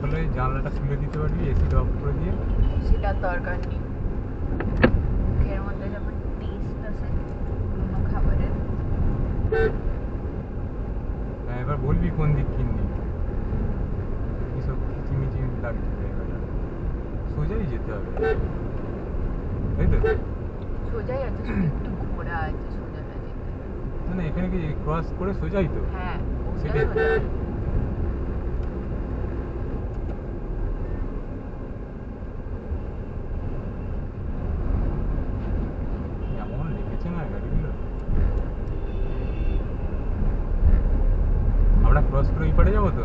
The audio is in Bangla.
হলে জানলাটা খুলে দিতে পারবি, এসিটা অফ করে দিয়ে। সেটার দরকার নেই, মুখের মধ্যে যখন টেস্ট আছে কোনো খাবারের। হ্যাঁ, এবার বলবি কোন দিক কিনবি, এসব কিচিমিচি লাগছে জায়গাটা, সোজাই যেতে হবে, তাই তো? সোজাই আছে, শুধু একটু ঘোরা আছে, সোজাটা যেতে। না না, এখানে কি ক্রস করে সোজাই তো? হ্যাঁ, ওটা সেটাই। সোজা। এমন লেগেছে না গাড়িগুলো। আমরা ক্রস করে ওই পারে যাবো তো?